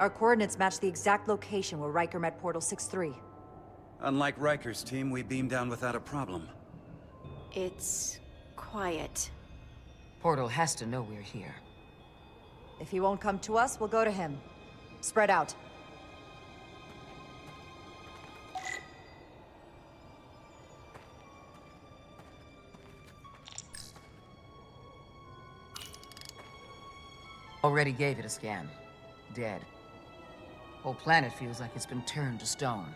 Our coordinates match the exact location where Riker met Portal 6-3. Unlike Riker's team, we beamed down without a problem. It's quiet. Portal has to know we're here. If he won't come to us, we'll go to him. Spread out. Already gave it a scan. Dead. Whole planet feels like it's been turned to stone.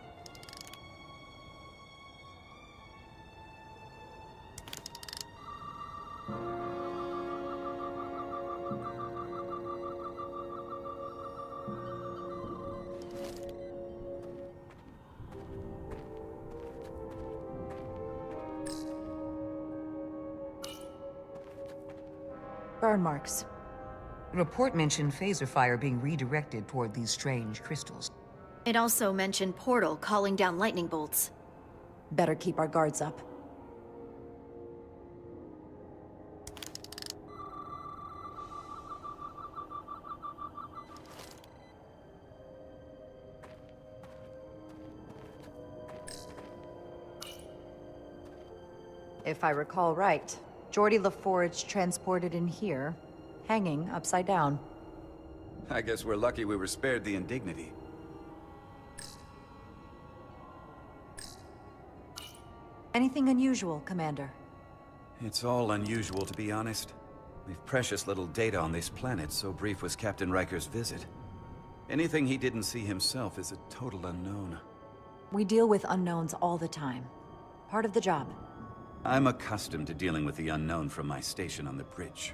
Burn marks. The report mentioned phaser fire being redirected toward these strange crystals. It also mentioned Portal calling down lightning bolts. Better keep our guards up. If I recall right, Geordi LaForge transported in here, hanging upside down. I guess we're lucky we were spared the indignity. Anything unusual, Commander? It's all unusual, to be honest. We've precious little data on this planet, so brief was Captain Riker's visit. Anything he didn't see himself is a total unknown. We deal with unknowns all the time. Part of the job. I'm accustomed to dealing with the unknown from my station on the bridge.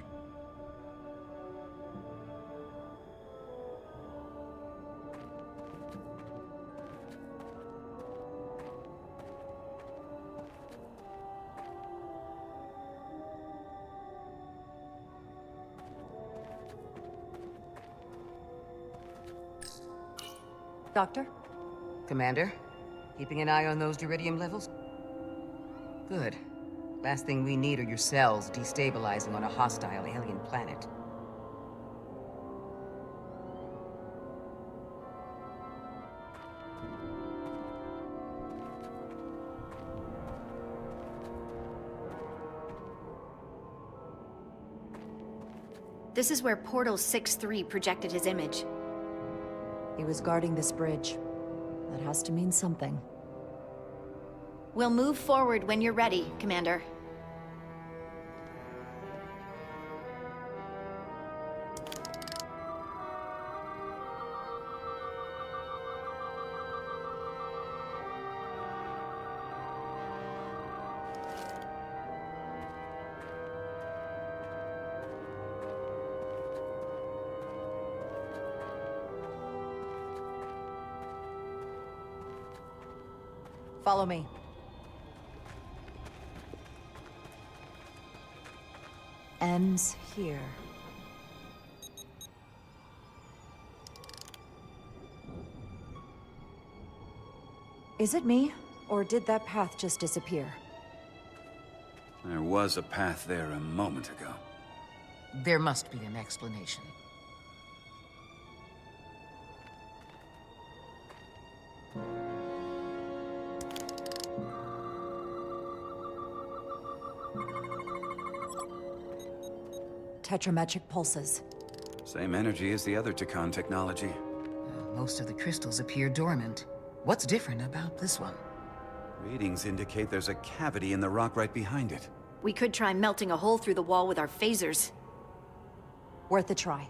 Doctor? Commander, keeping an eye on those iridium levels? Good. Last thing we need are your cells destabilizing on a hostile alien planet. This is where Portal 6-3 projected his image. He was guarding this bridge. That has to mean something. We'll move forward when you're ready, Commander. Follow me. Ends here. Is it me, or did that path just disappear? There was a path there a moment ago. There must be an explanation. Tetrametric pulses. Same energy as the other Takan technology. Most of the crystals appear dormant. What's different about this one? Readings indicate there's a cavity in the rock right behind it. We could try melting a hole through the wall with our phasers. Worth a try.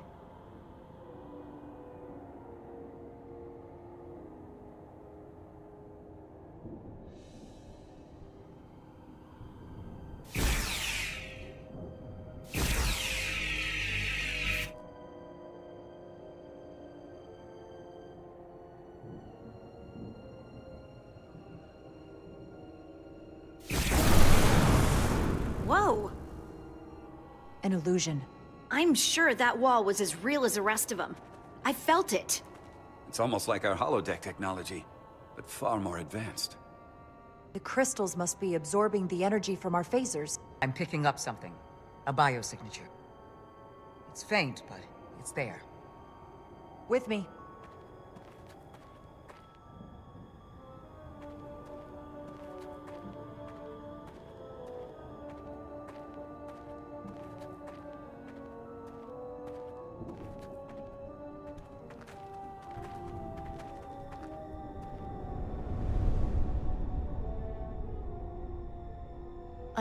Whoa! An illusion. I'm sure that wall was as real as the rest of them. I felt it. It's almost like our holodeck technology, but far more advanced. The crystals must be absorbing the energy from our phasers. I'm picking up something. A biosignature. It's faint, but it's there. With me.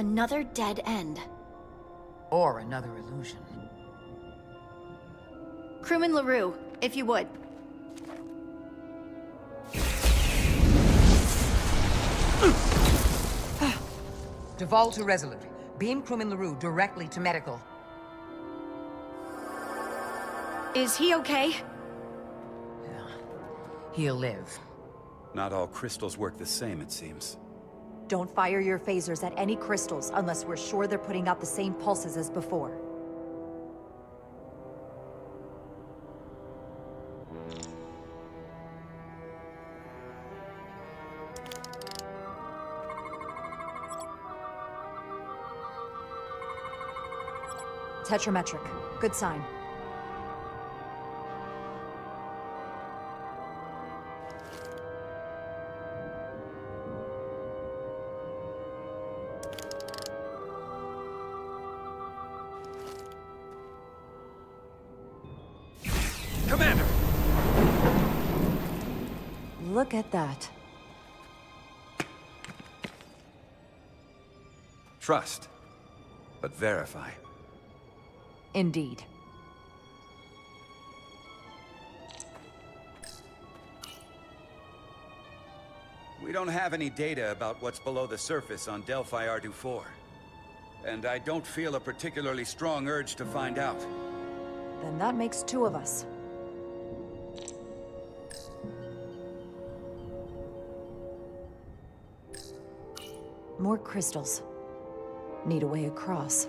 Another dead end. Or another illusion. Crewman LaRue, if you would. Duval to Resolute. Beam crewman LaRue directly to medical. Is he okay? He'll live. Not all crystals work the same, it seems. Don't fire your phasers at any crystals unless we're sure they're putting out the same pulses as before. Tetrametric. Good sign. Commander! Look at that. Trust, but verify. Indeed. We don't have any data about what's below the surface on Delphi Ardu 4. And I don't feel a particularly strong urge to find out. Then that makes two of us. More crystals. Need a way across.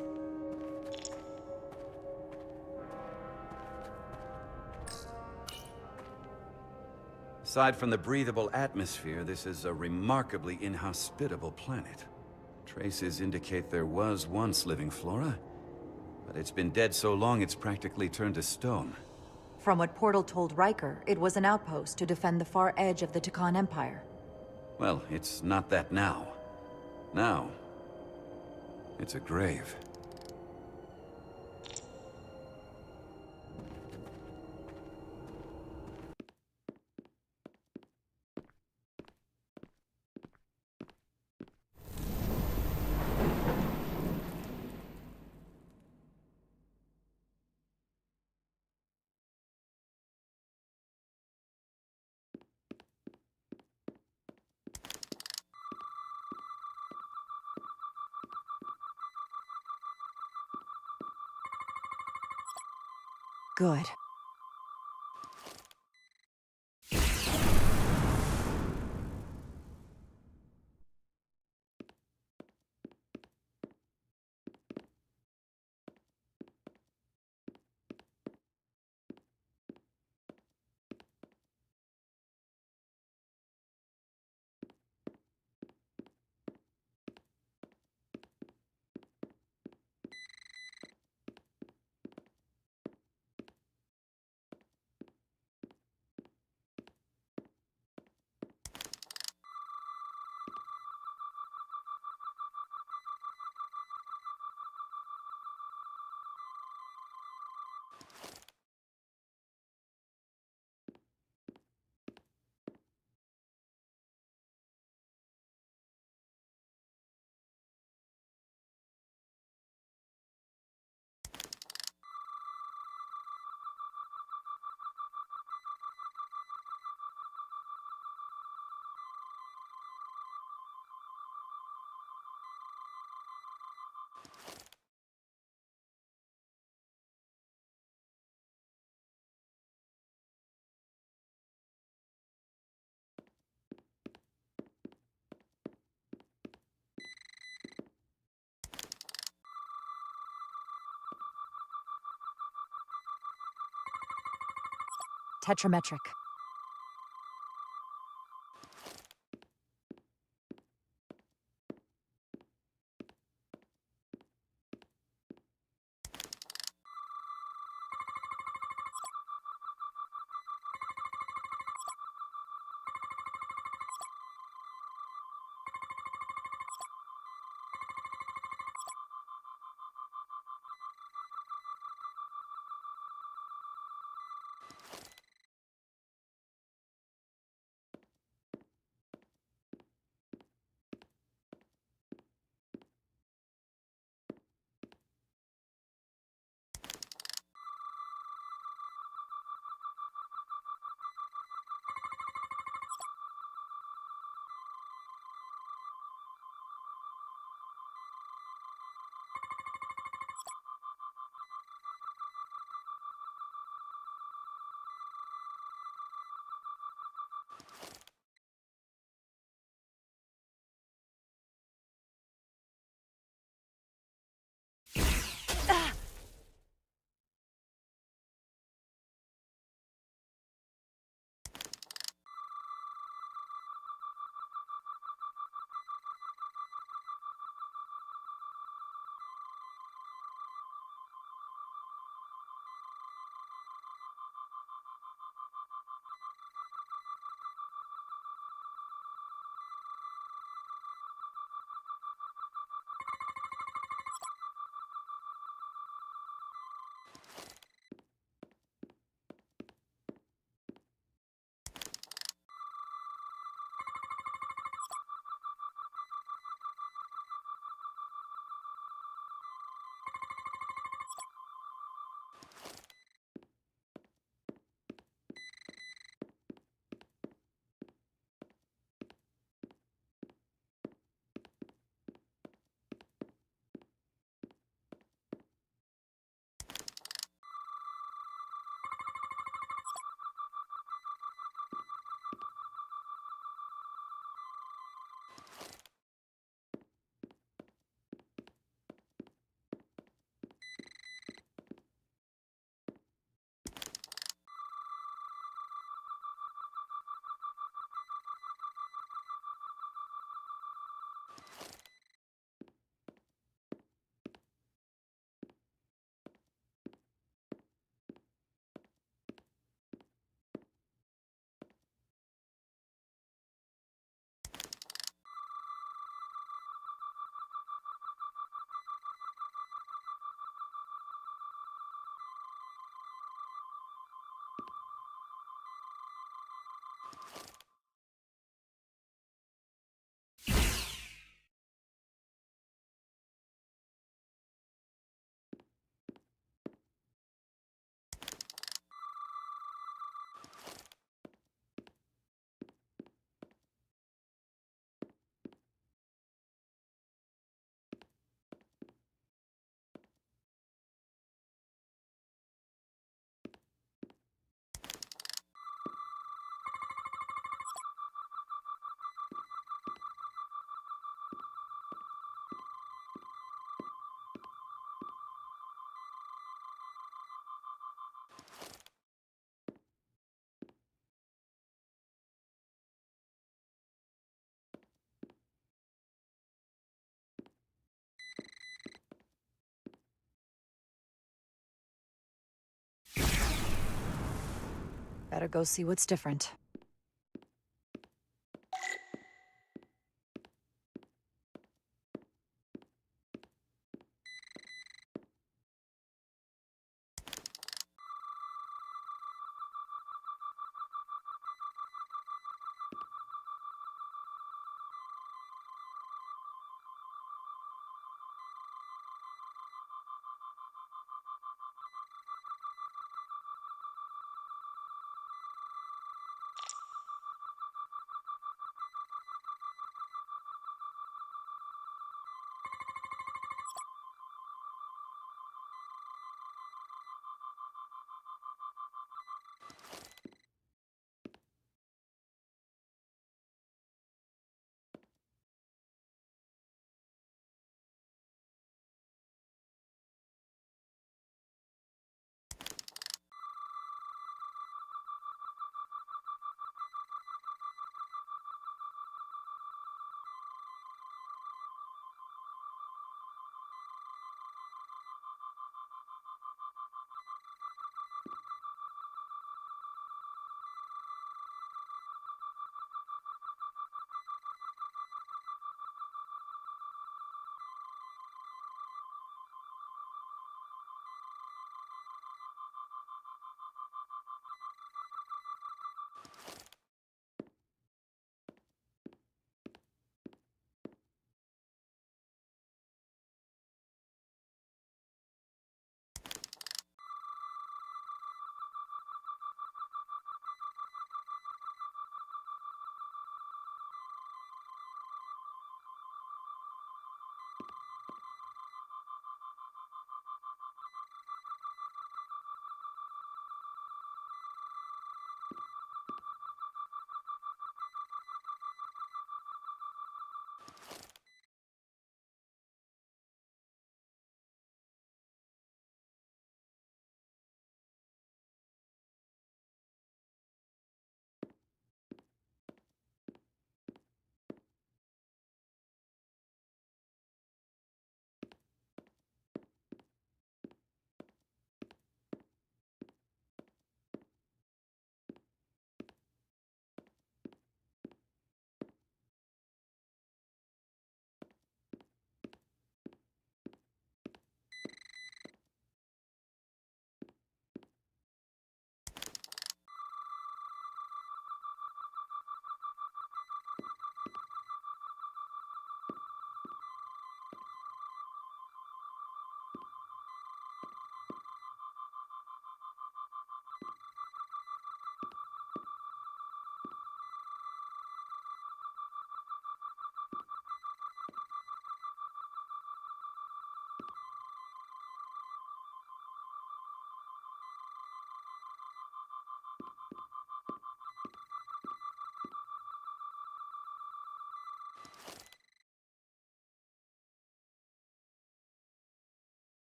Aside from the breathable atmosphere, this is a remarkably inhospitable planet. Traces indicate there was once living flora, but it's been dead so long it's practically turned to stone. From what Portal told Riker, it was an outpost to defend the far edge of the Takan Empire. Well, it's not that now. Now, it's a grave. Good. Tetrametric. Better go see what's different.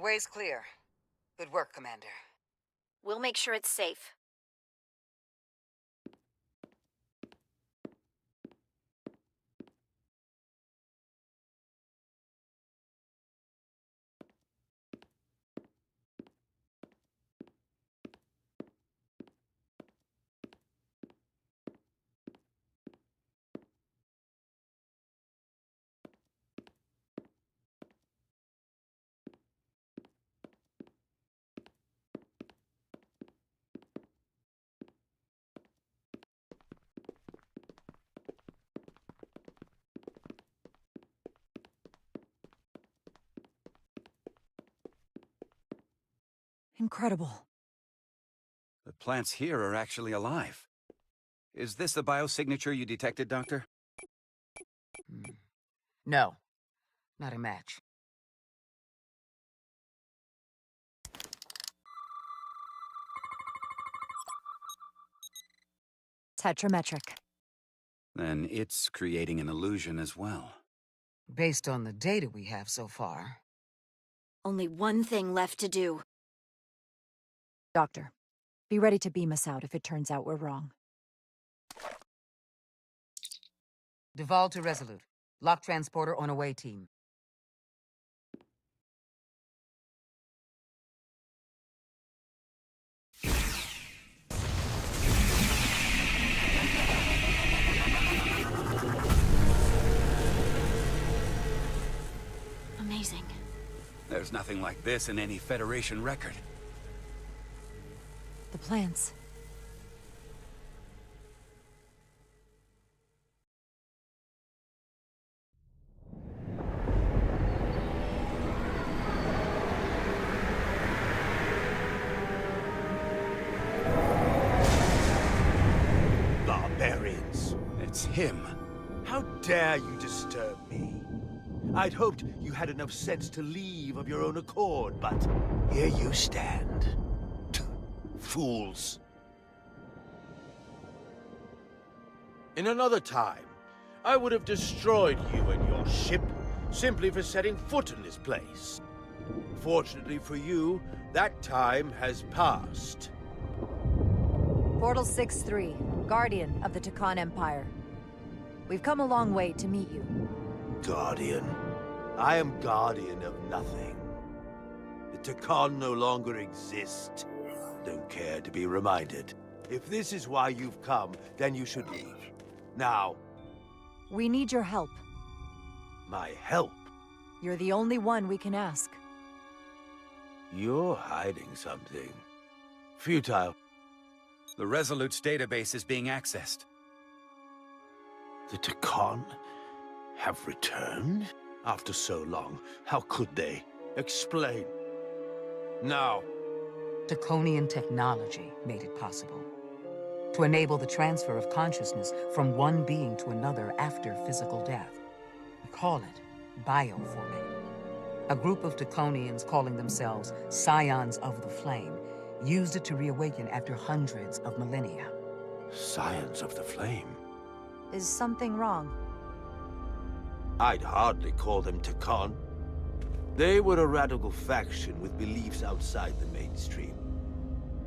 way's clear. Good work, Commander. We'll make sure it's safe. Incredible. The plants here are actually alive. Is this the biosignature you detected, Doctor? No, not a match. Tetrametric. Then it's creating an illusion as well. Based on the data we have so far. Only one thing left to do. Doctor, be ready to beam us out if it turns out we're wrong. Duval to Resolute. Lock transporter on away team. Amazing. There's nothing like this in any Federation record. The plants. Barbarians. It's him. How dare you disturb me? I'd hoped you had enough sense to leave of your own accord, but here you stand. Fools. In another time, I would have destroyed you and your ship simply for setting foot in this place. Fortunately for you, that time has passed. Portal 6-3, Guardian of the Takan Empire. We've come a long way to meet you. Guardian. I am guardian of nothing. The Takan no longer exist. Don't care to be reminded. If this is why you've come, then you should leave. Now. We need your help. My help? You're the only one we can ask. You're hiding something. Futile. The Resolute's database is being accessed. The Takan have returned? After so long, how could they? Explain. Now. Draconian technology made it possible. To enable the transfer of consciousness from one being to another after physical death. We call it bioforming. A group of Draconians calling themselves Scions of the Flame used it to reawaken after hundreds of millennia. Scions of the Flame? Is something wrong? I'd hardly call them Takan. They were a radical faction with beliefs outside the mainstream.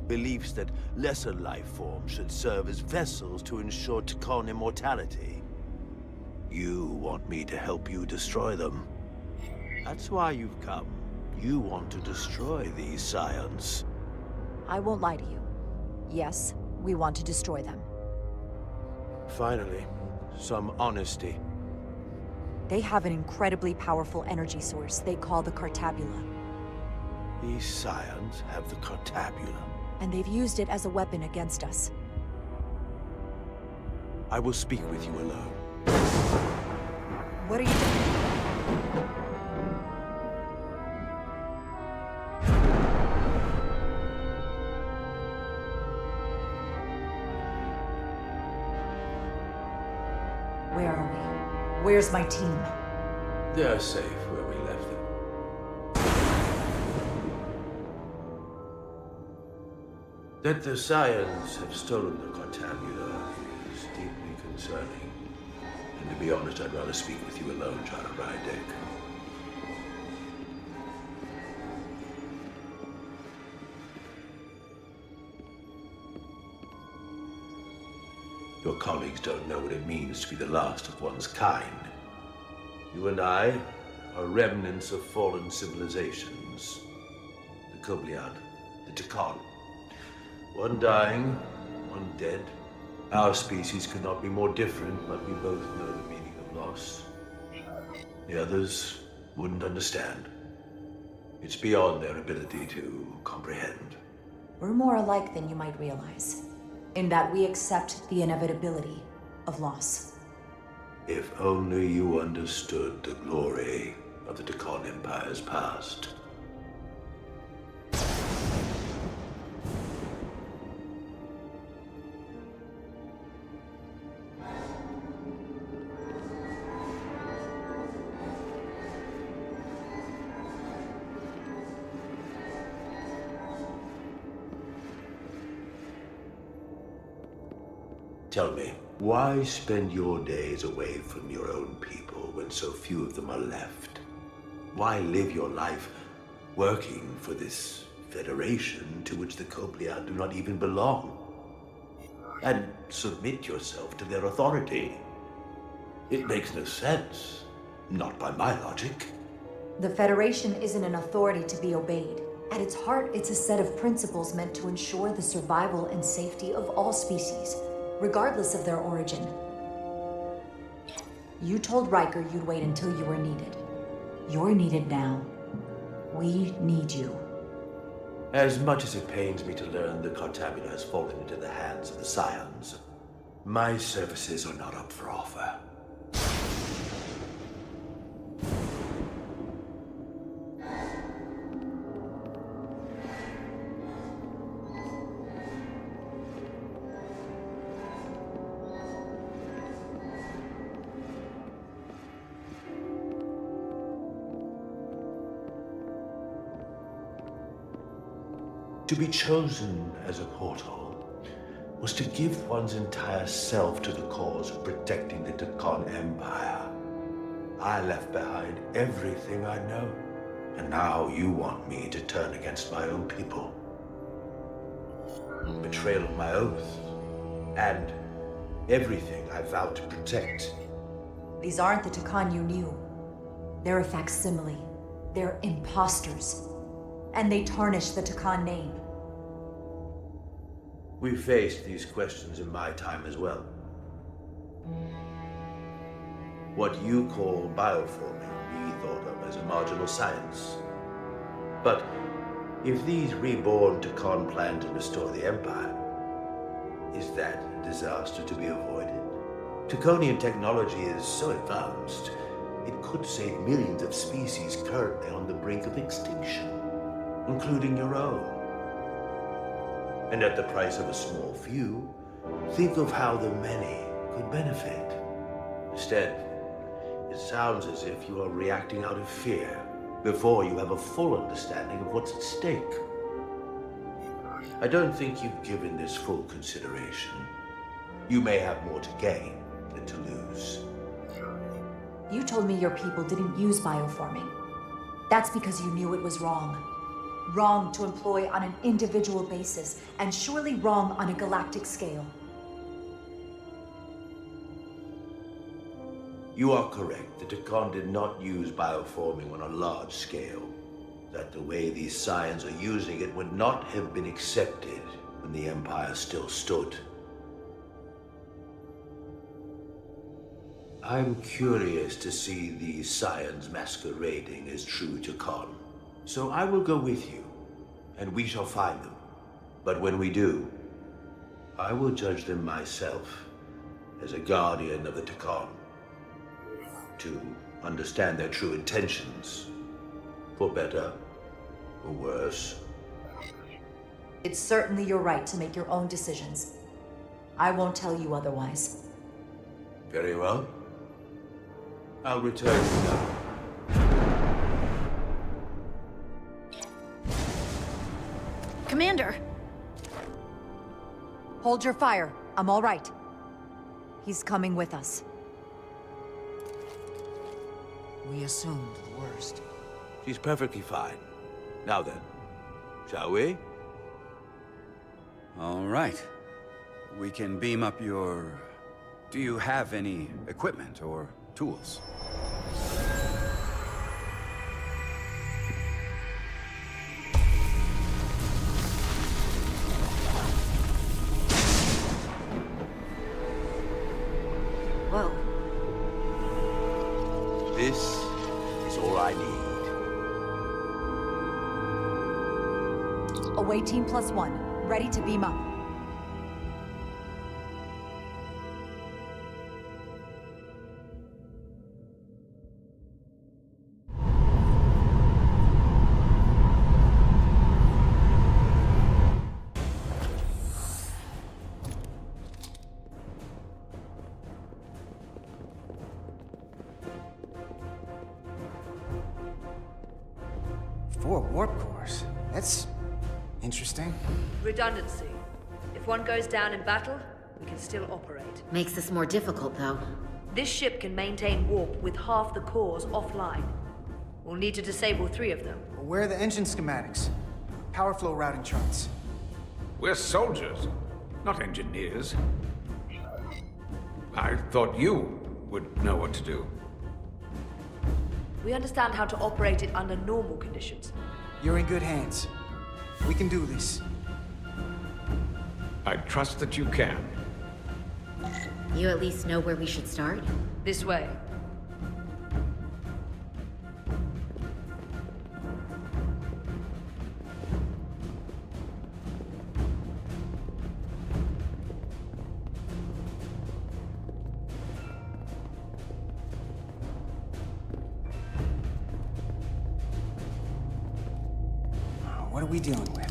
Beliefs that lesser life forms should serve as vessels to ensure Takan immortality. You want me to help you destroy them. That's why you've come. You want to destroy these Scions. I won't lie to you. Yes, we want to destroy them. Finally, some honesty. They have an incredibly powerful energy source they call the Cartabula. These Scions have the Cartabula. And they've used it as a weapon against us. I will speak with you alone. What are you doing? Where are we? Where's my team? They're safe where we left them. That the Scions have stolen the Cartabula is deeply concerning. And to be honest, I'd rather speak with you alone, John Rydick. Your colleagues don't know what it means to be the last of one's kind. You and I are remnants of fallen civilizations. The Kobliad, the Tekon. One dying, one dead. Our species could not be more different, but we both know the meaning of loss. The others wouldn't understand. It's beyond their ability to comprehend. We're more alike than you might realize, in that we accept the inevitability of loss. If only you understood the glory of the Tekon Empire's past. Tell me, why spend your days away from your own people when so few of them are left? Why live your life working for this federation to which the Kobliad do not even belong? And submit yourself to their authority? It makes no sense. Not by my logic. The Federation isn't an authority to be obeyed. At its heart, it's a set of principles meant to ensure the survival and safety of all species, regardless of their origin. You told Riker you'd wait until you were needed. You're needed now. We need you. As much as it pains me to learn the Cartabula has fallen into the hands of the Scions, my services are not up for offer. To be chosen as a portal was to give one's entire self to the cause of protecting the Tekon Empire. I left behind everything I know, and now you want me to turn against my own people. Betrayal of my oath, and everything I vowed to protect. These aren't the Tekon you knew. They're a facsimile. They're imposters. And they tarnish the Tekon name. We faced these questions in my time as well. What you call bioforming, we thought of as a marginal science. But if these reborn Tekon plan to restore the Empire, is that a disaster to be avoided? Tekonian technology is so advanced, it could save millions of species currently on the brink of extinction, including your own. And at the price of a small few, think of how the many could benefit. Instead, it sounds as if you are reacting out of fear before you have a full understanding of what's at stake. I don't think you've given this full consideration. You may have more to gain than to lose. You told me your people didn't use bioforming. That's because you knew it was wrong. Wrong to employ on an individual basis, and surely wrong on a galactic scale. You are correct. The Tekon did not use bioforming on a large scale. That the way these Scions are using it would not have been accepted when the Empire still stood. I'm curious to see these Scions masquerading as true Tekon. So I will go with you, and we shall find them. But when we do, I will judge them myself as a guardian of the Tekon, to understand their true intentions, for better or worse. It's certainly your right to make your own decisions. I won't tell you otherwise. Very well. I'll return now. Commander! Hold your fire. I'm all right. He's coming with us. We assumed the worst. She's perfectly fine. Now then, shall we? All right. We can beam up your Do you have any equipment or tools? Whoa. This is all I need. Away team +1, ready to beam up. Four warp cores. That's interesting. Redundancy. If one goes down in battle, we can still operate. Makes this more difficult, though. This ship can maintain warp with half the cores offline. We'll need to disable 3 of them. But where are the engine schematics? Power flow routing charts. We're soldiers, not engineers. I thought you would know what to do. We understand how to operate it under normal conditions. You're in good hands. We can do this. I trust that you can. You at least know where we should start? This way. What are we dealing with?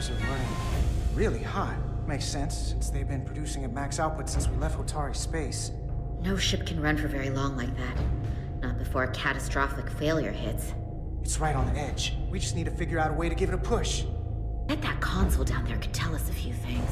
Cores are running really hot. Makes sense, since they've been producing at max output since we left Hotari space. No ship can run for very long like that. Not before a catastrophic failure hits. It's right on the edge. We just need to figure out a way to give it a push. Bet that console down there could tell us a few things.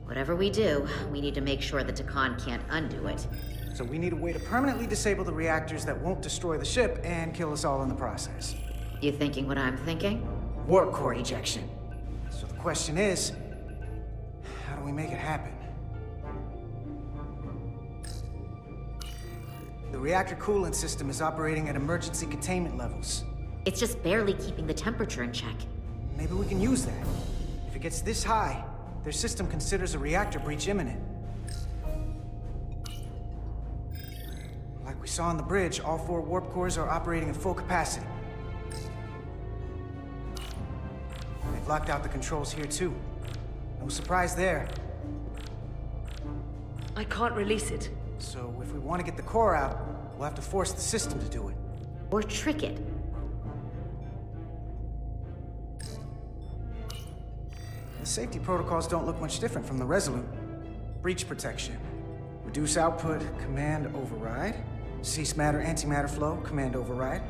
Whatever we do, we need to make sure the Takan can't undo it. So we need a way to permanently disable the reactors that won't destroy the ship and kill us all in the process. You thinking what I'm thinking? Warp core ejection. So the question is, how do we make it happen? The reactor coolant system is operating at emergency containment levels. It's just barely keeping the temperature in check. Maybe we can use that. If it gets this high, their system considers a reactor breach imminent. Like we saw on the bridge, all 4 warp cores are operating at full capacity. They've locked out the controls here too. No surprise there. I can't release it. So if we want to get the core out, we'll have to force the system to do it. Or trick it. The safety protocols don't look much different from the Resolute. Breach protection. Reduce output, command override. Cease matter, antimatter flow, command override.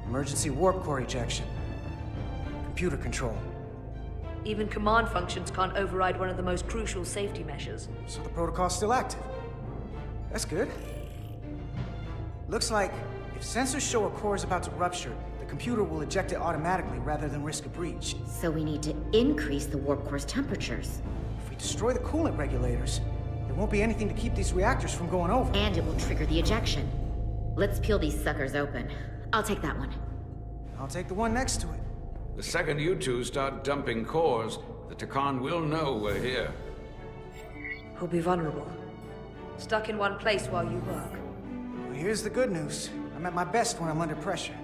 Emergency warp core ejection. Computer control. Even command functions can't override one of the most crucial safety measures. So the protocol's still active. That's good. Looks like if sensors show a core is about to rupture, the computer will eject it automatically rather than risk a breach. So we need to increase the warp core's temperatures. If we destroy the coolant regulators, there won't be anything to keep these reactors from going over. And it will trigger the ejection. Let's peel these suckers open. I'll take that one. I'll take the one next to it. The second you two start dumping cores, the Takan will know we're here. We'll be vulnerable. Stuck in one place while you work. Well, here's the good news. I'm at my best when I'm under pressure.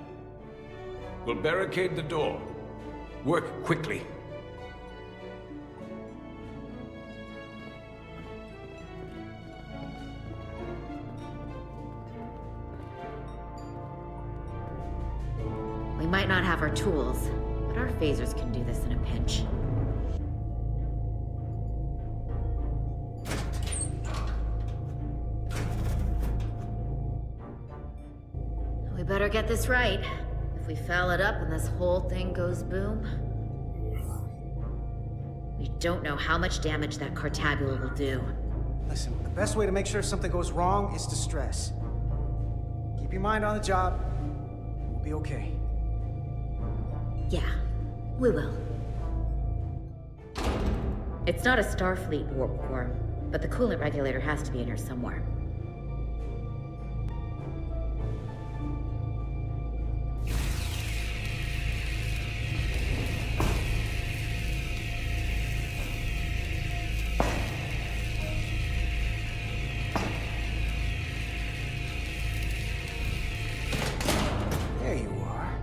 We'll barricade the door. Work quickly. We might not have our tools, but our phasers can do this in a pinch. We better get this right. If we foul it up and this whole thing goes boom... we don't know how much damage that Cartabula will do. Listen, the best way to make sure something goes wrong is to stress. Keep your mind on the job. We'll be okay. Yeah, we will. It's not a Starfleet warp core, but the coolant regulator has to be in here somewhere. There you are.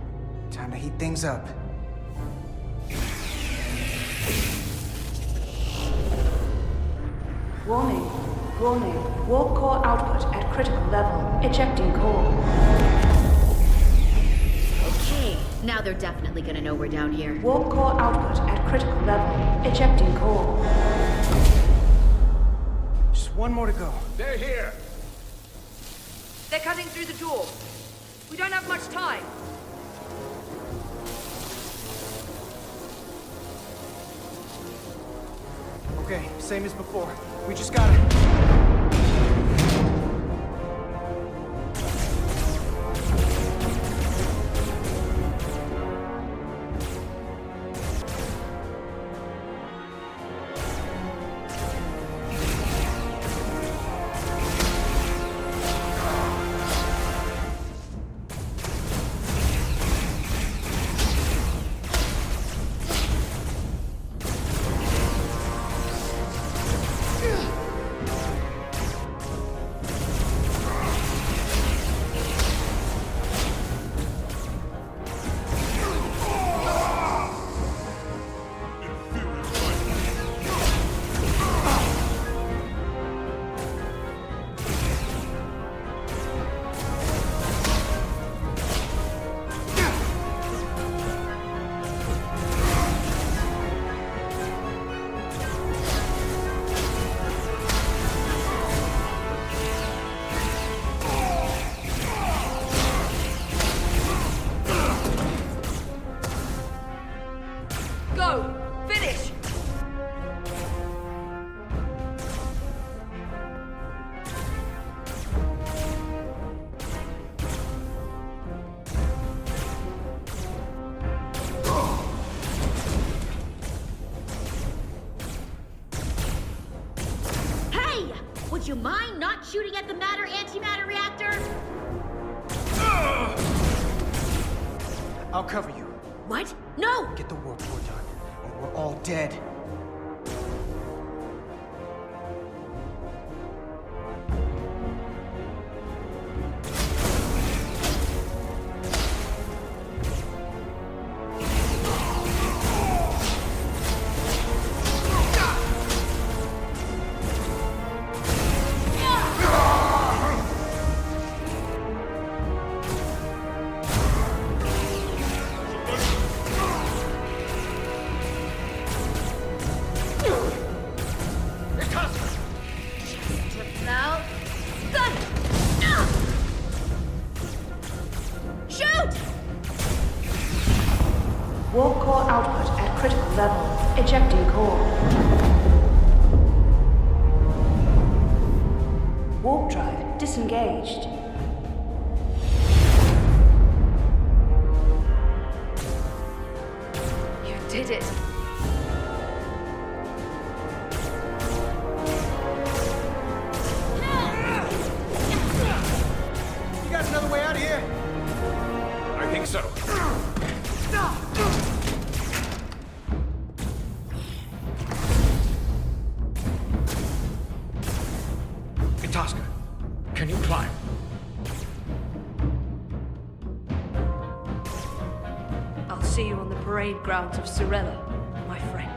Time to heat things up. Warning. Warning. Warp core output at critical level. Ejecting core. Okay, now they're definitely gonna know we're down here. Warp core output at critical level. Ejecting core. Just one more to go. They're here! They're cutting through the door. We don't have much time. Okay, same as before. We just gotta... Would you mind not shooting at the matter-antimatter reactor? I'll cover you. What? No! Get the warp core done, or we're all dead. Warp core output at critical level. Ejecting core. Warp drive disengaged. You did it. Tosca, can you climb? I'll see you on the parade grounds of Cirella, my friend.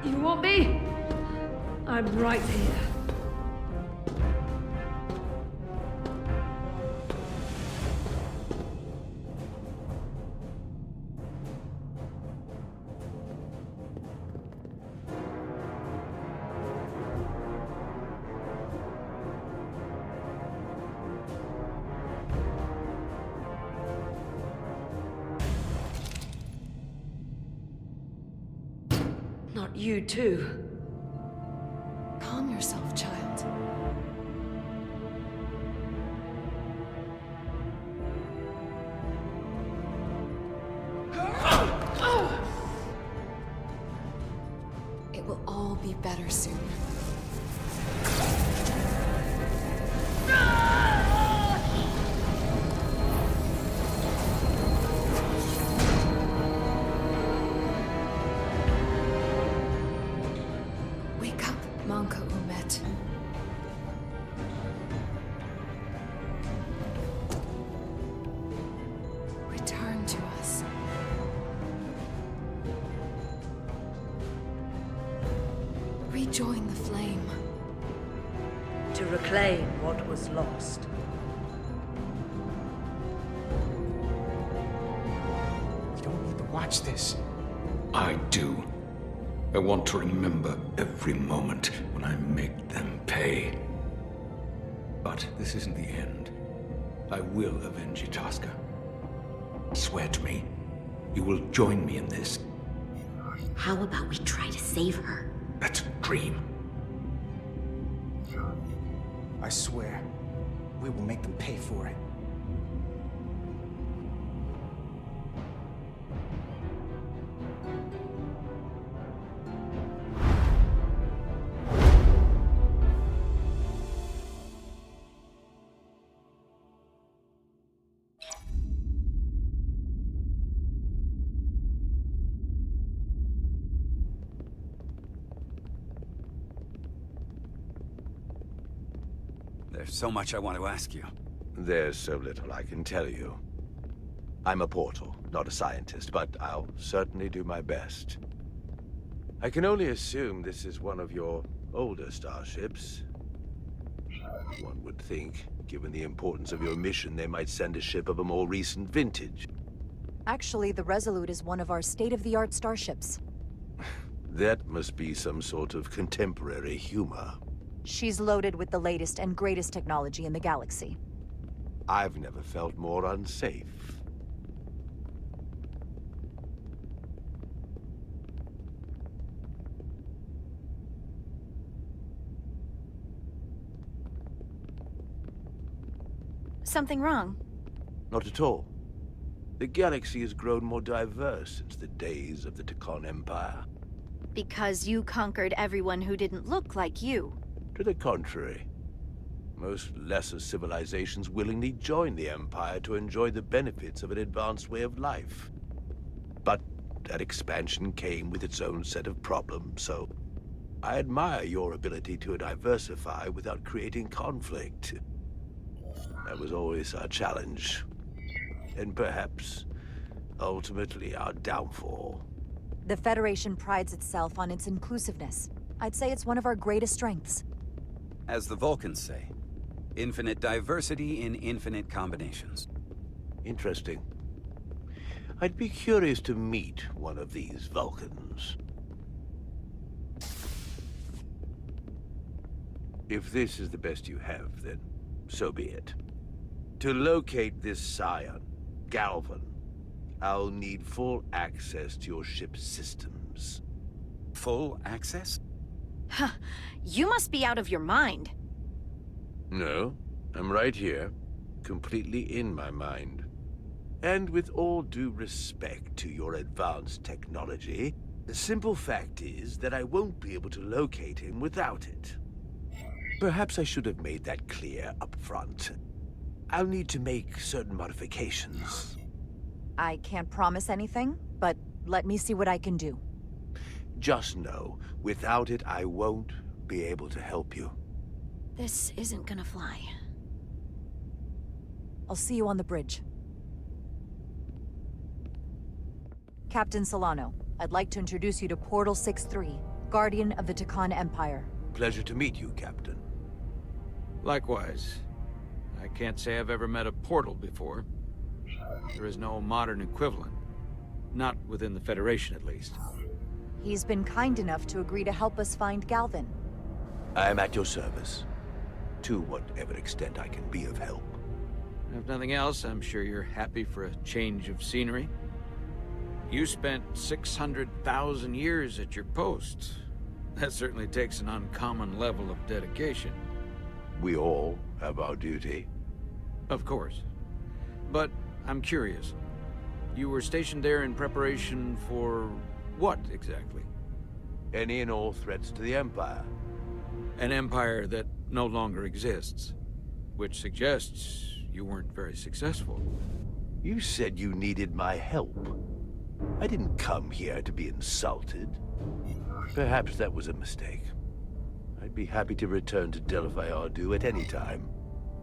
You want me? I'm right here. Not you, too. Calm yourself, child. It will all be better soon. Wake up, Manka Umet. Return to us. Rejoin the flame. To reclaim what was lost. We don't need to watch this. I do. I want to remember every moment when I make them pay. But this isn't the end. I will avenge you, Tosca. Swear to me, you will join me in this. How about we try to save her? That's a dream. I swear, we will make them pay for it. There's so much I want to ask you. There's so little I can tell you. I'm a portal, not a scientist, but I'll certainly do my best. I can only assume this is one of your older starships. One would think, given the importance of your mission, they might send a ship of a more recent vintage. Actually, the Resolute is one of our state-of-the-art starships. That must be some sort of contemporary humor. She's loaded with the latest and greatest technology in the galaxy. I've never felt more unsafe. Something wrong? Not at all. The galaxy has grown more diverse since the days of the Tekon Empire. Because you conquered everyone who didn't look like you. To the contrary. Most lesser civilizations willingly join the Empire to enjoy the benefits of an advanced way of life. But that expansion came with its own set of problems, so I admire your ability to diversify without creating conflict. That was always our challenge. And perhaps, ultimately, our downfall. The Federation prides itself on its inclusiveness. I'd say it's one of our greatest strengths. As the Vulcans say, infinite diversity in infinite combinations. Interesting. I'd be curious to meet one of these Vulcans. If this is the best you have, then so be it. To locate this scion, Galvin, I'll need full access to your ship's systems. Full access? Huh. You must be out of your mind. No, I'm right here, completely in my mind. And with all due respect to your advanced technology, the simple fact is that I won't be able to locate him without it. Perhaps I should have made that clear up front. I'll need to make certain modifications. I can't promise anything, but let me see what I can do. Just know, without it, I won't be able to help you. This isn't gonna fly. I'll see you on the bridge. Captain Solano, I'd like to introduce you to Portal 6-3, Guardian of the Takan Empire. Pleasure to meet you, Captain. Likewise. I can't say I've ever met a portal before. There is no modern equivalent. Not within the Federation, at least. He's been kind enough to agree to help us find Galvin. I am at your service, to whatever extent I can be of help. If nothing else, I'm sure you're happy for a change of scenery. You spent 600,000 years at your post. That certainly takes an uncommon level of dedication. We all have our duty. Of course. But I'm curious. You were stationed there in preparation for what, exactly? Any and all threats to the Empire. An empire that no longer exists. Which suggests you weren't very successful. You said you needed my help. I didn't come here to be insulted. Perhaps that was a mistake. I'd be happy to return to Delphi Ardu at any time.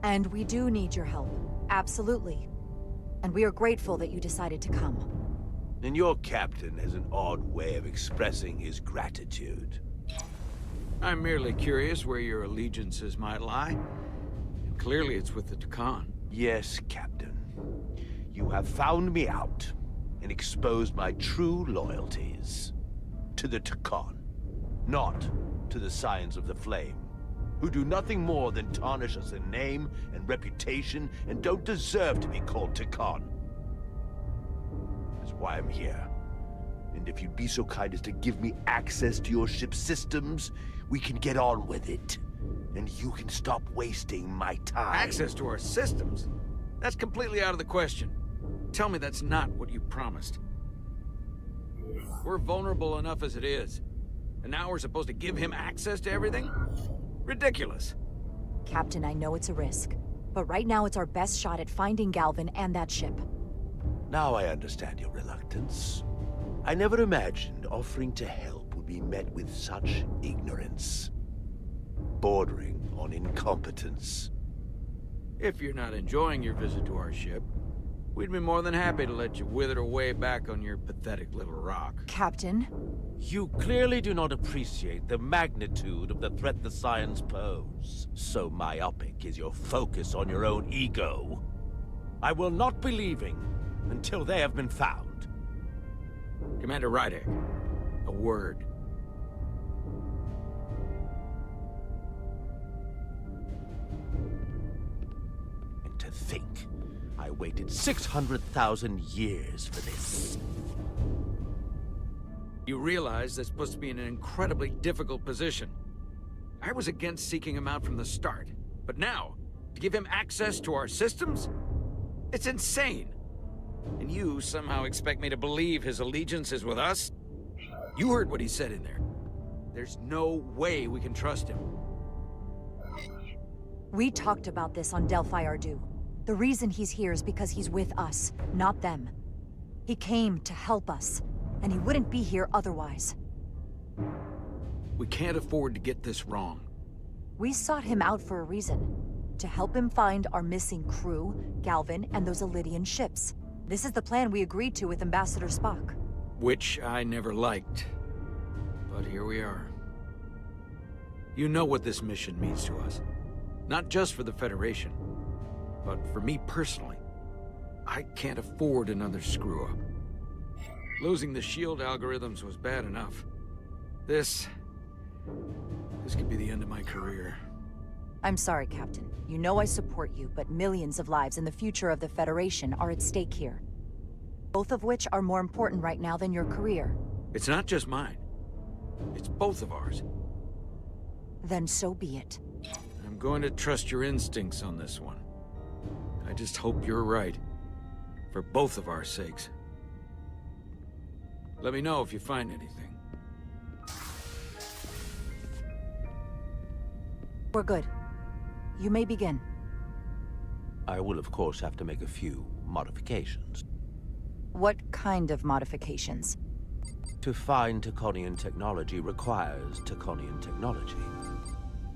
And we do need your help. Absolutely. And we are grateful that you decided to come. And your captain has an odd way of expressing his gratitude. I'm merely curious where your allegiances might lie. And clearly it's with the Takan. Yes, Captain. You have found me out and exposed my true loyalties. To the Takan, not to the Scions of the Flame, who do nothing more than tarnish us in name and reputation and don't deserve to be called Takan. That's why I'm here. And if you'd be so kind as to give me access to your ship's systems, we can get on with it. And you can stop wasting my time. Access to our systems? That's completely out of the question. Tell me that's not what you promised. We're vulnerable enough as it is. And now we're supposed to give him access to everything? Ridiculous. Captain, I know it's a risk. But right now it's our best shot at finding Galvin and that ship. Now I understand your reluctance. I never imagined offering to help would be met with such ignorance. Bordering on incompetence. If you're not enjoying your visit to our ship, we'd be more than happy to let you wither away back on your pathetic little rock. Captain? You clearly do not appreciate the magnitude of the threat the Scions pose. So myopic is your focus on your own ego. I will not be leaving until they have been found. Commander Rydek, a word. And to think, I waited 600,000 years for this. You realize that's supposed to be in an incredibly difficult position. I was against seeking him out from the start, but now, to give him access to our systems? It's insane! And you somehow expect me to believe his allegiance is with us? You heard what he said in there. There's no way we can trust him. We talked about this on Delphi Ardu. The reason he's here is because he's with us, not them. He came to help us, and he wouldn't be here otherwise. We can't afford to get this wrong. We sought him out for a reason. To help him find our missing crew, Galvin, and those Elydian ships. This is the plan we agreed to with Ambassador Spock. Which I never liked. But here we are. You know what this mission means to us. Not just for the Federation, but for me personally. I can't afford another screw-up. Losing the shield algorithms was bad enough. This could be the end of my career. I'm sorry, Captain. You know I support you, but millions of lives and the future of the Federation are at stake here. Both of which are more important right now than your career. It's not just mine. It's both of ours. Then so be it. I'm going to trust your instincts on this one. I just hope you're right. For both of our sakes. Let me know if you find anything. We're good. You may begin. I will, of course, have to make a few modifications. What kind of modifications? To find Taconian technology requires Taconian technology.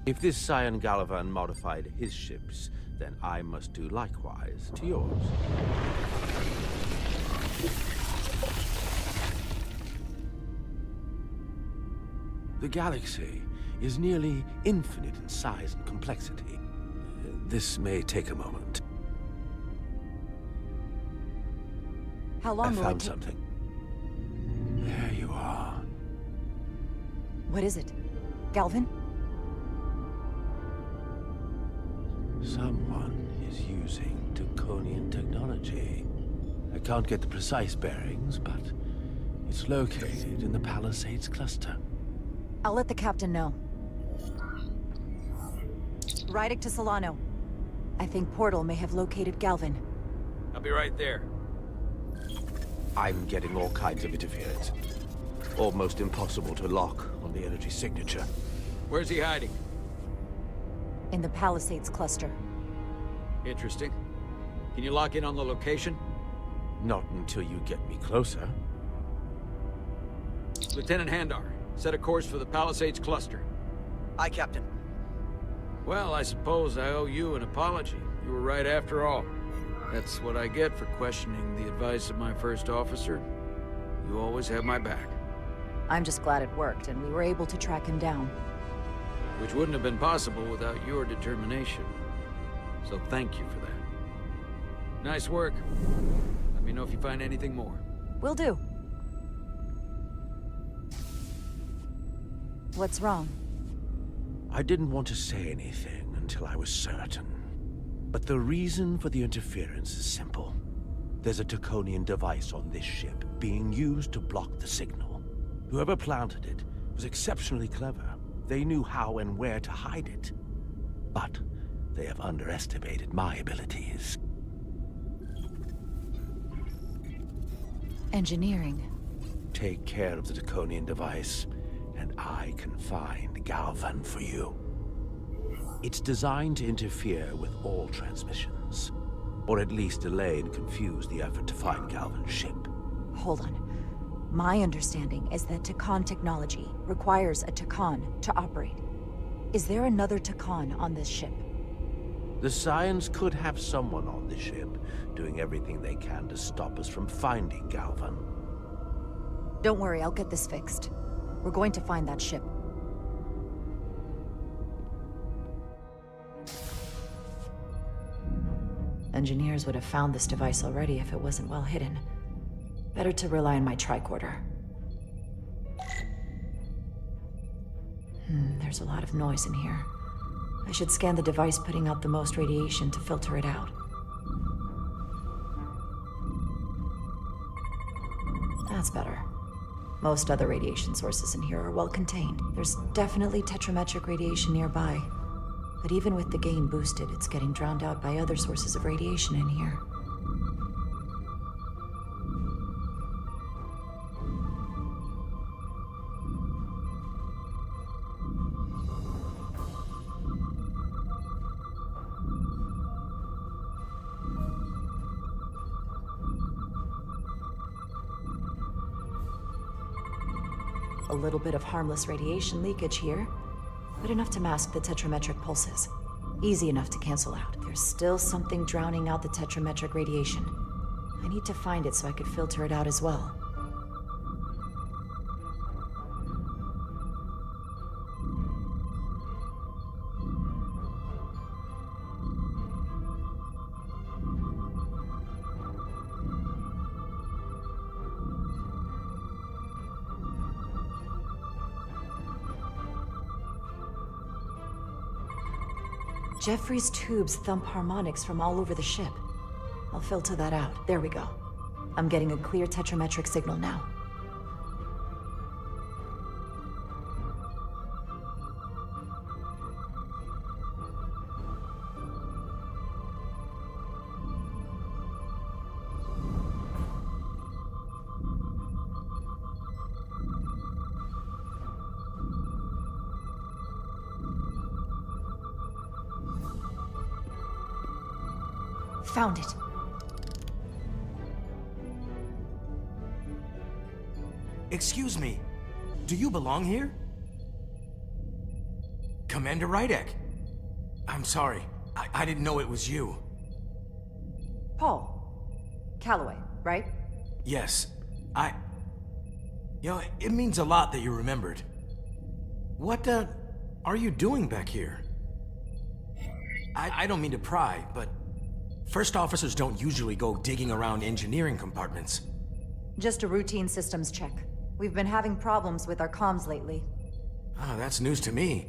If this Scion Galvan modified his ships, then I must do likewise to yours. The galaxy is nearly infinite in size and complexity. This may take a moment. How long I will it found take? something. There you are. What is it? Galvin? Someone is using Taconian technology. I can't get the precise bearings, but it's located in the Palisades cluster. I'll let the captain know. Rydick to Solano. I think Portal may have located Galvin. I'll be right there. I'm getting all kinds of interference. Almost impossible to lock on the energy signature. Where's he hiding? In the Palisades cluster. Interesting. Can you lock in on the location? Not until you get me closer. Lieutenant Handar, set a course for the Palisades cluster. Aye, Captain. Well, I suppose I owe you an apology. You were right after all. That's what I get for questioning the advice of my first officer. You always have my back. I'm just glad it worked, and we were able to track him down. Which wouldn't have been possible without your determination. So thank you for that. Nice work. Let me know if you find anything more. Will do. What's wrong? I didn't want to say anything until I was certain. But the reason for the interference is simple. There's a Taconian device on this ship being used to block the signal. Whoever planted it was exceptionally clever. They knew how and where to hide it. But they have underestimated my abilities. Engineering. Take care of the Taconian device, and I can find Galvan for you. It's designed to interfere with all transmissions, or at least delay and confuse the effort to find Galvan's ship. Hold on. My understanding is that Takan technology requires a Takan to operate. Is there another Takan on this ship? The Scions could have someone on the ship, doing everything they can to stop us from finding Galvan. Don't worry, I'll get this fixed. We're going to find that ship. Engineers would have found this device already if it wasn't well hidden. Better to rely on my tricorder. There's a lot of noise in here. I should scan the device putting out the most radiation to filter it out. That's better. Most other radiation sources in here are well contained. There's definitely tetrametric radiation nearby. But even with the gain boosted, it's getting drowned out by other sources of radiation in here. A little bit of harmless radiation leakage here, but enough to mask the tetrametric pulses. Easy enough to cancel out. There's still something drowning out the tetrametric radiation. I need to find it so I could filter it out as well. Jeffrey's tubes thump harmonics from all over the ship. I'll filter that out. There we go. I'm getting a clear tetrametric signal now. Found it. Excuse me. Do you belong here? Commander Rydek. I'm sorry. I didn't know it was you. Paul. Calloway, right? Yes. You know, it means a lot that you remembered. What, are you doing back here? I don't mean to pry, but first officers don't usually go digging around engineering compartments. Just a routine systems check. We've been having problems with our comms lately. Oh, that's news to me.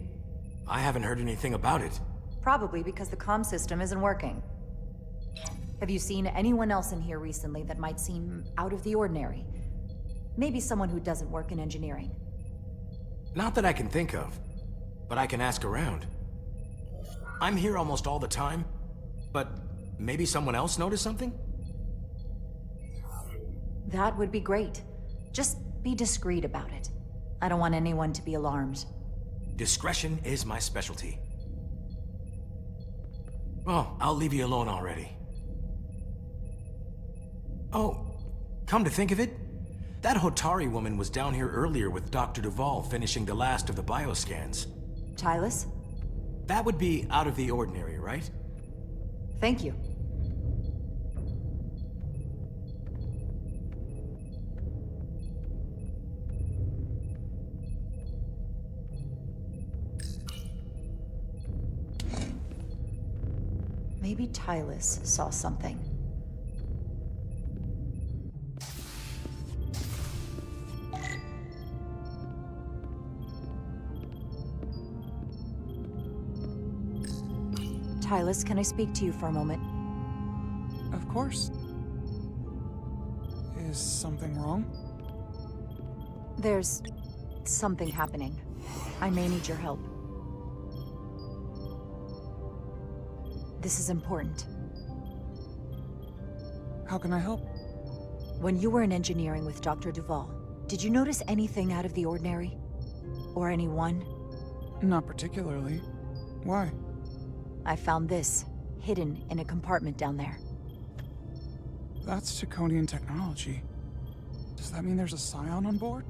I haven't heard anything about it. Probably because the comm system isn't working. Have you seen anyone else in here recently that might seem out of the ordinary? Maybe someone who doesn't work in engineering. Not that I can think of, but I can ask around. I'm here almost all the time, but maybe someone else noticed something? That would be great. Just be discreet about it. I don't want anyone to be alarmed. Discretion is my specialty. Well, I'll leave you alone already. Oh, come to think of it, that Hotari woman was down here earlier with Dr. Duvall finishing the last of the bioscans. Tylus? That would be out of the ordinary, right? Thank you. Maybe Tylus saw something. Tylus, can I speak to you for a moment? Of course. Is something wrong? There's something happening. I may need your help. This is important. How can I help? When you were in engineering with Dr. Duvall, did you notice anything out of the ordinary? Or anyone? Not particularly. Why? I found this, hidden in a compartment down there. That's Draconian technology. Does that mean there's a scion on board?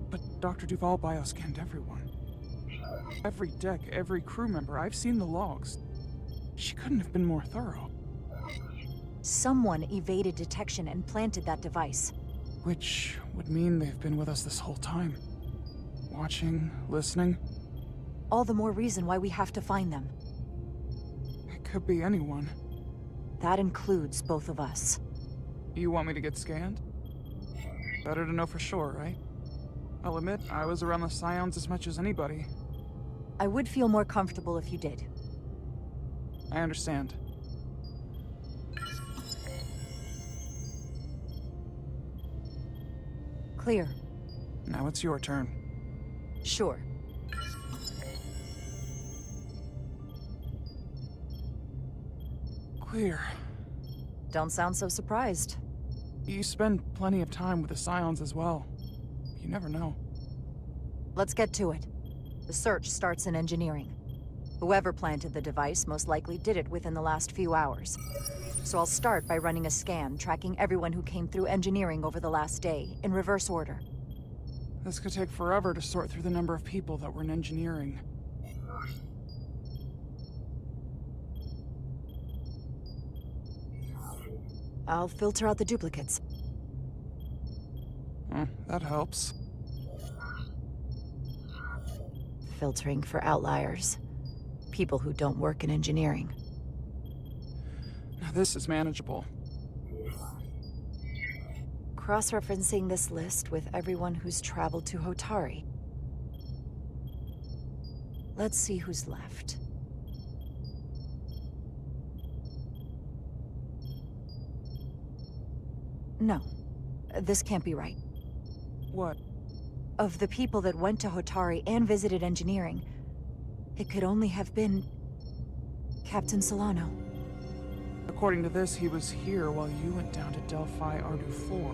But Dr. Duvall bioscanned everyone. Every deck, every crew member, I've seen the logs. She couldn't have been more thorough. Someone evaded detection and planted that device. Which would mean they've been with us this whole time. Watching, listening. All the more reason why we have to find them. It could be anyone. That includes both of us. You want me to get scanned? Better to know for sure, right? I'll admit, I was around the Scions as much as anybody. I would feel more comfortable if you did. I understand. Clear. Now it's your turn. Sure. Clear. Don't sound so surprised. You spend plenty of time with the Scions as well. You never know. Let's get to it. The search starts in engineering. Whoever planted the device most likely did it within the last few hours. So I'll start by running a scan, tracking everyone who came through engineering over the last day, in reverse order. This could take forever to sort through the number of people that were in engineering. I'll filter out the duplicates. That helps. Filtering for outliers. People who don't work in engineering. Now this is manageable. Cross-referencing this list with everyone who's traveled to Hotari. Let's see who's left. No. This can't be right. What? Of the people that went to Hotari and visited engineering, it could only have been Captain Solano. According to this, he was here while you went down to Delphi Ardu 4.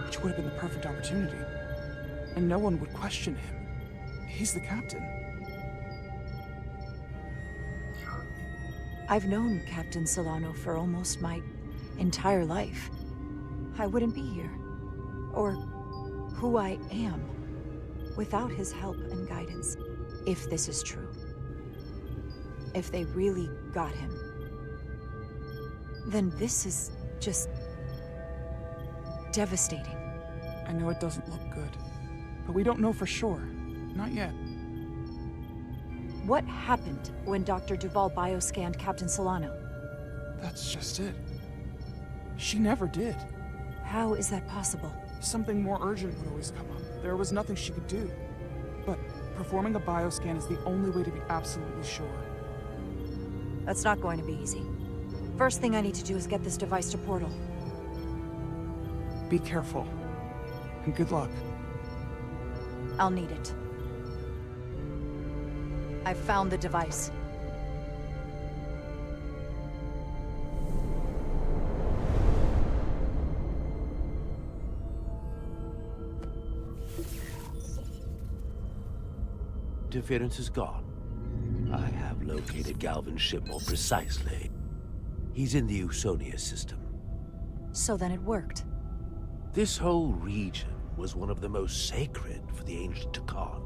Which would have been the perfect opportunity. And no one would question him. He's the captain. I've known Captain Solano for almost my entire life. I wouldn't be here, or who I am, without his help and guidance, if this is true. If they really got him, then this is just devastating. I know it doesn't look good, but we don't know for sure. Not yet. What happened when Dr. Duval bioscanned Captain Solano? That's just it. She never did. How is that possible? Something more urgent would always come up. There was nothing she could do. But performing a bioscan is the only way to be absolutely sure. That's not going to be easy. First thing I need to do is get this device to Portal. Be careful. And good luck. I'll need it. I've found the device. Interference is gone. I have located Galvin's ship more precisely. He's in the Usonia system. So then it worked. This whole region was one of the most sacred for the ancient Takan.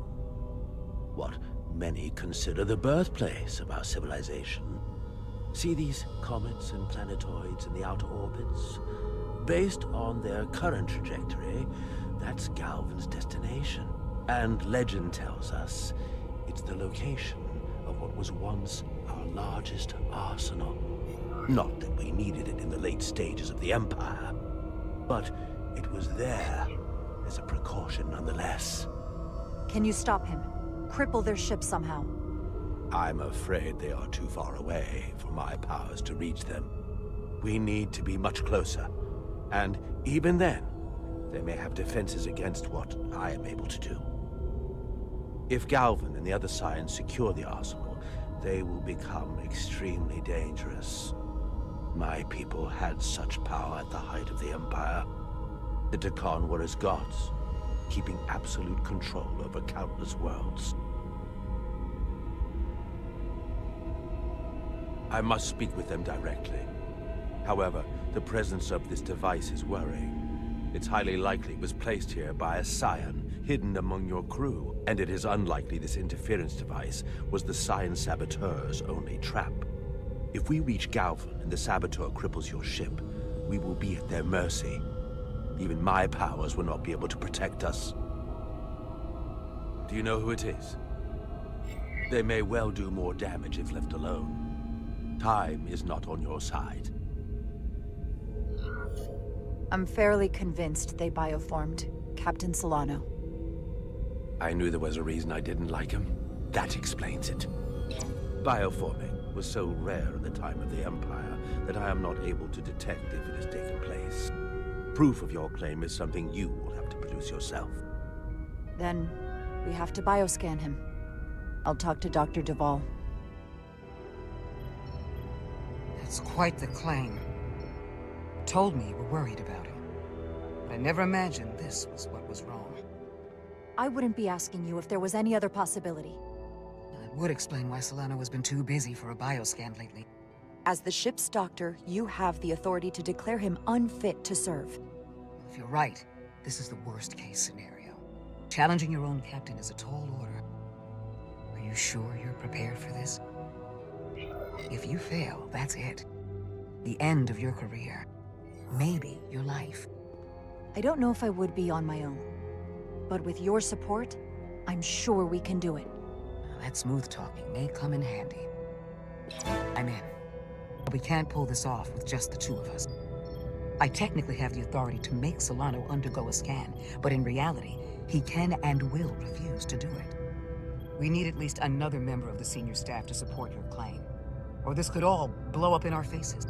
What many consider the birthplace of our civilization. See these comets and planetoids in the outer orbits? Based on their current trajectory, that's Galvin's destination. And legend tells us it's the location of what was once our largest arsenal. Not that we needed it in the late stages of the Empire, but it was there as a precaution nonetheless. Can you stop him? Cripple their ship somehow? I'm afraid they are too far away for my powers to reach them. We need to be much closer. And even then, they may have defenses against what I am able to do. If Galvin and the other Scions secure the arsenal, they will become extremely dangerous. My people had such power at the height of the Empire. The Takan were as gods, keeping absolute control over countless worlds. I must speak with them directly. However, the presence of this device is worrying. It's highly likely it was placed here by a Scion, hidden among your crew, and it is unlikely this interference device was the Scion Saboteur's only trap. If we reach Galvin and the Saboteur cripples your ship, we will be at their mercy. Even my powers will not be able to protect us. Do you know who it is? They may well do more damage if left alone. Time is not on your side. I'm fairly convinced they bioformed Captain Solano. I knew there was a reason I didn't like him. That explains it. Bioforming was so rare at the time of the Empire that I am not able to detect if it has taken place. Proof of your claim is something you will have to produce yourself. Then we have to bioscan him. I'll talk to Dr. Duval. That's quite the claim. Told me you were worried about him. But I never imagined this was what was wrong. I wouldn't be asking you if there was any other possibility. That would explain why Solano has been too busy for a bioscan lately. As the ship's doctor, you have the authority to declare him unfit to serve. If you're right, this is the worst-case scenario. Challenging your own captain is a tall order. Are you sure you're prepared for this? If you fail, that's it. The end of your career. Maybe your life. I don't know if I would be on my own. But with your support, I'm sure we can do it. That smooth talking may come in handy. I'm in. But we can't pull this off with just the two of us. I technically have the authority to make Solano undergo a scan, but in reality, he can and will refuse to do it. We need at least another member of the senior staff to support your claim. Or this could all blow up in our faces.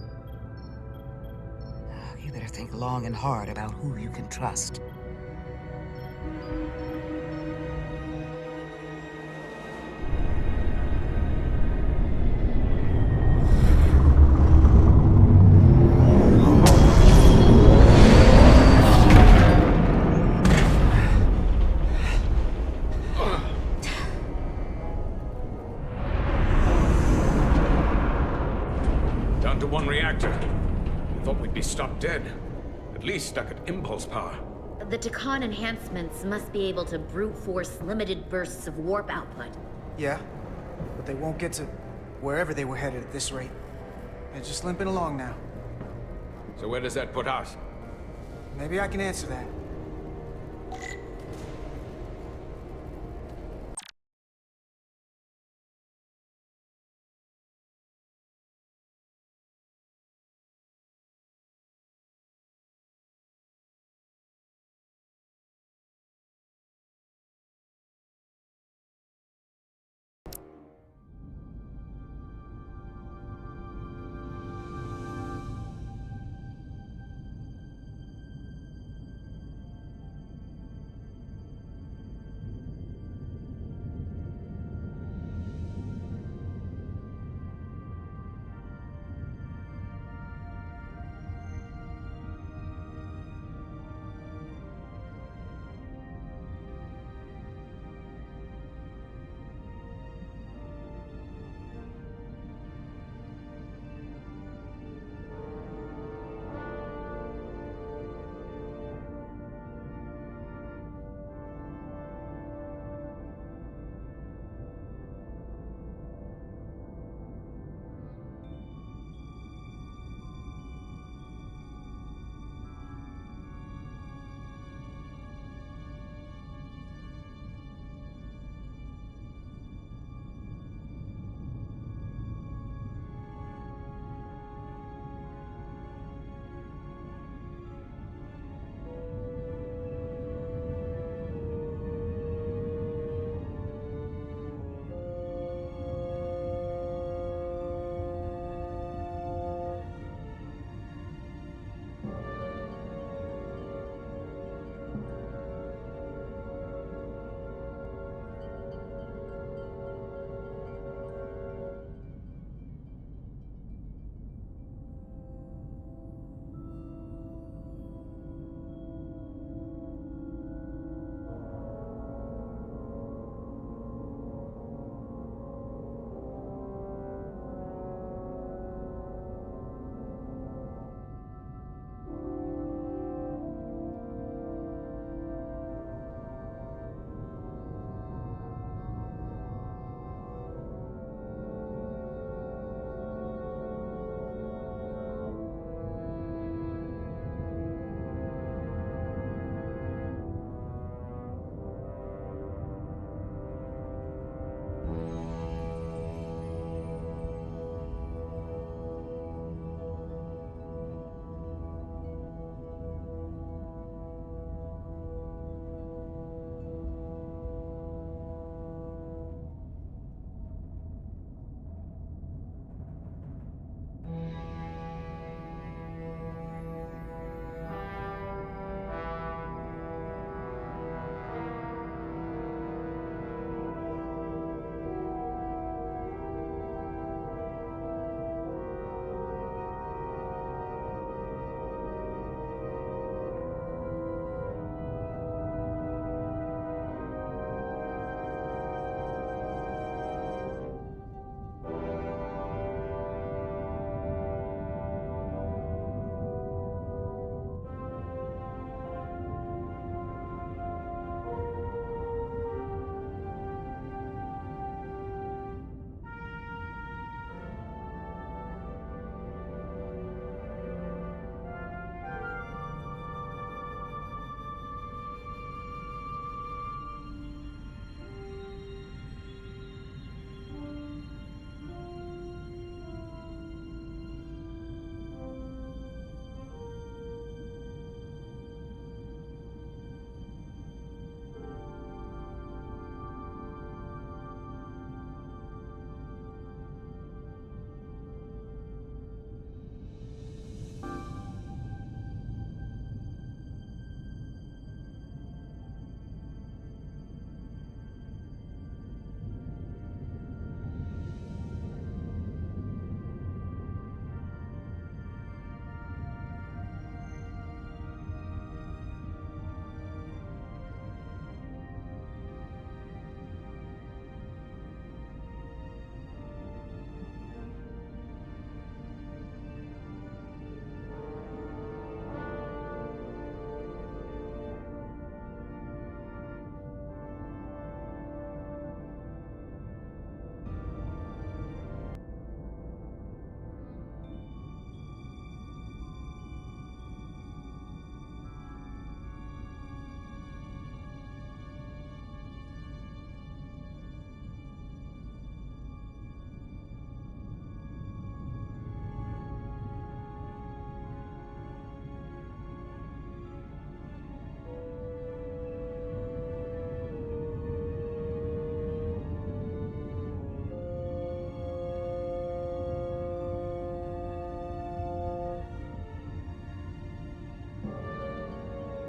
You better think long and hard about who you can trust. Down to one reactor. I thought we'd be stopped dead. At least stuck at impulse power. The Takan enhancements must be able to brute force limited bursts of warp output. Yeah, but they won't get to wherever they were headed at this rate. They're just limping along now. So where does that put us? Maybe I can answer that.